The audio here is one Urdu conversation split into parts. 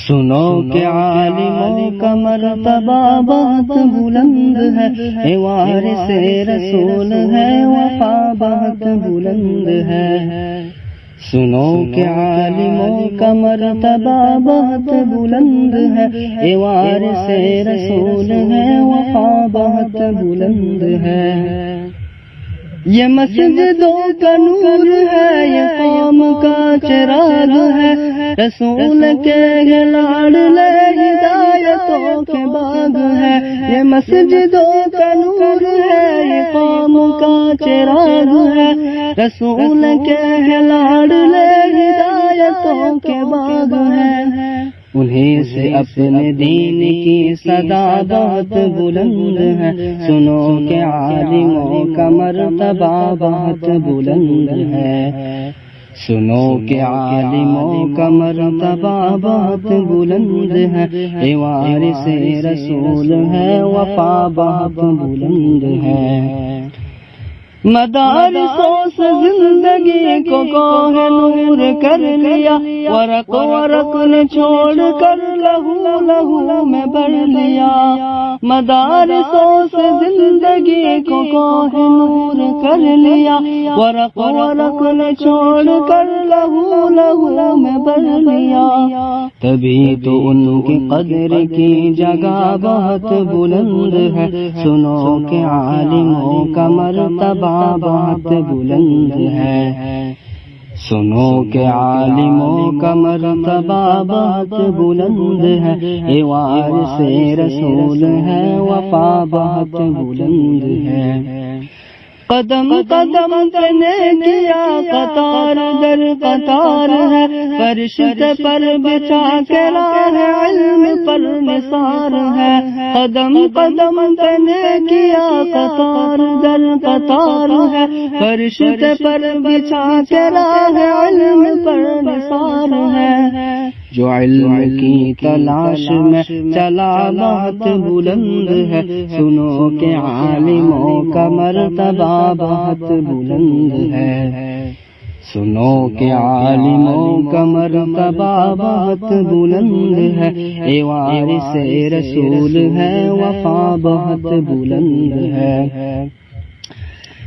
سنو کہ عالموں کا مرتبہ بہت بلند ہے، اے وارث رسول ہے، وفا بہت بلند ہے۔ سنو کہ عالموں کا مرتبہ بہت بلند ہے، اے وارث رسول ہے، وفا بہت بلند ہے۔ یہ مسجدوں کا نور ہے، یہ قوم کا چراغ ہے، رسول کے لاڈلے ہدایتوں کے باغ ہے۔ یہ مسجدوں کا نور ہے، یہ قوم کا چراغ ہے، رسول کے لاڈلے ہدایتوں کے باغ ہے۔ انہیں سے اپنے دین کی صدا بہت بلند ہے، سنو کہ عالموں کا مرتبہ بہت بلند ہے۔ سنو کہ عالموں کا مرتبہ بہت بلند ہے، اے وارث رسول ہے، وفا بہت بلند ہے۔ مدارسوں سے زندگی کو کوہ نور کر لیا، ورق ورق نے چھوڑ کر لہو لہو میں بھر لیا۔ مدارسوں سے زندگی کو کوہ نور کر لیا، ورق ورق نے چھوڑ کر لہو لہو میں بھر لیا۔ تبھی تو ان کی قدر کی جگہ بہت بلند ہے، سنو کہ عالموں کا مرتبہ بہت بلند ہے۔ سنو کہ عالموں کا مرتبہ بہت بلند ہے، اے وارث رسول ہے، وفا بہت بلند ہے۔ قدم قدم نے کیا قطار در قطار ہے، فرشتے پر بچھا کے راہ علم پر نثار ہے۔ قدم قدم نے کیا قطار در قطار ہے، فرشتے پر بچھا کے راہ علم پر نثار ہے۔ جو علم کی تلاش میں چلا بہت بلند ہے، سنو کہ عالموں کا مرتبہ بہت بلند ہے۔ سنو کہ عالموں کا مرتبہ بہت بلند ہے، اے وارث رسول ہے، وفا بہت بلند ہے۔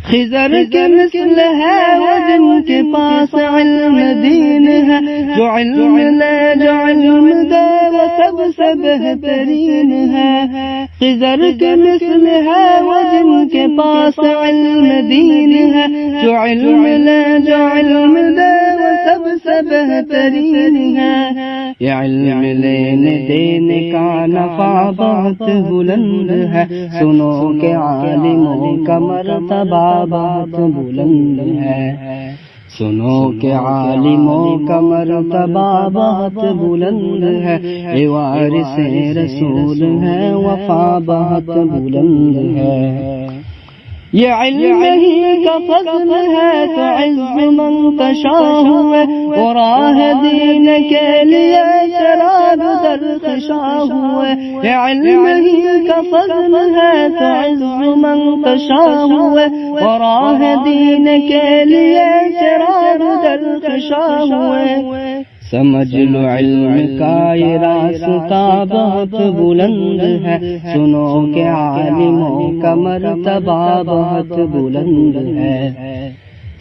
خضر کے مثل ہے وہ جن کے پاس علم دین ہے، جو علم لے جو علم دے وہ سب سے بہترین ہے۔ خضر کے مثل ہے وہ جن کے پاس علم دین ہے، جو علم لے جو علم دے وہ سب سے بہترین ہے۔ یہ علم لینے دینے کا نفع بہت بلند ہے، سنو کہ عالموں کا مرتبہ بہت بلند ہے۔ سنو کہ عالموں کا مرتبہ بہت بلند ہے، اے وارث رسول ہے، وفا بہت بلند ہے۔ یہ علم ہی کا فضل ہے تو عز من تشاء ہوئے، اور راہ دین کے لیے چراغ در خشاء ہوئے۔ یہ علم ہی کا فضل ہے تو عز من تشاء ہوئے، اور راہ دین کے لیے چراغ در خشاء ہوئے۔ سمجھ لو علم کا یہ راستہ بہت بلند ہے، سنو کہ عالموں کا مرتبہ بہت بلند ہے۔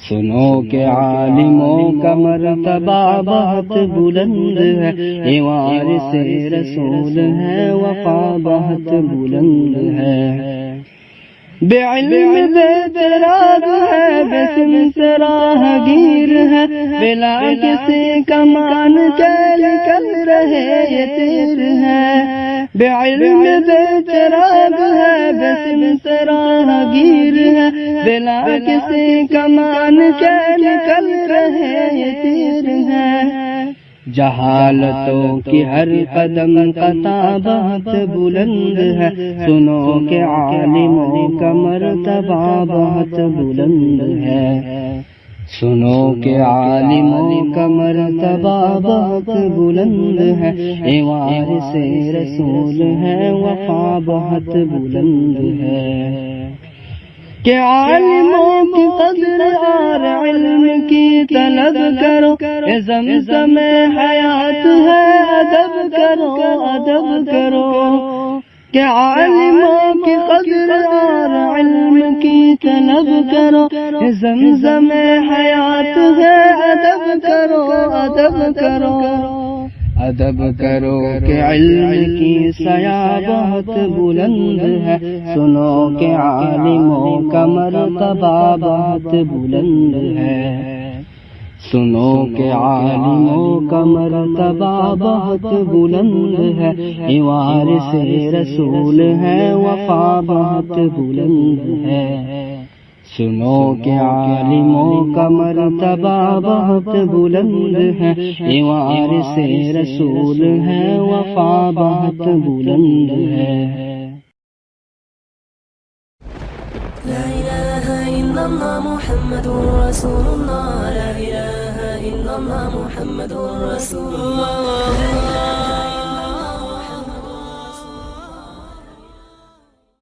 سنو کہ عالموں کا مرتبہ بہت بلند ہے، اے وارث رسول ہے، وفا بہت بلند ہے۔ بے علم بے چراغ ہے، بے سمت راہ گیر ہے، بلا کسی کمان کے نکل رہے یہ تیر ہے۔ بے علم بے چراغ ہے، بے سمت راہ گیر ہے، بلا کسی کمان کے نکل رہے یہ تیر ہے۔ جہالتوں کی ہر قدم قطع بہت بلند ہے، سنو کہ عالموں کا مرتبہ بہت بلند ہے۔ سنو کہ عالموں کا مرتبہ بہت بلند ہے، اے وارث رسول ہے، وفا بہت بلند ہے۔ کہ عالموں کی قدر اور علم کی طلب کرو، یہ زمزم حیات ہے، ادب کرو ادب کرو، کہ عالموں کی قدر اور علم کی طلب کرو، یہ زمزم حیات ہے، ادب کرو ادب کرو، ادب کرو کہ علم کی سایہ بہت بلند ہے، سنو کہ عالموں کا مرتبہ بہت بلند ہے، سنو کہ عالموں کا مرتبہ بہت بلند ہے، یہ وارث رسول ہے، وفا بہت بلند ہے، سنو کہ عالموں کا مرتبہ بہت بلند ہے، یہ وارث رسول ہے، وفا بہت بلند ہے۔ لا إله إلا الله محمد رسول الله، لا إله إلا الله محمد رسول الله، لا إله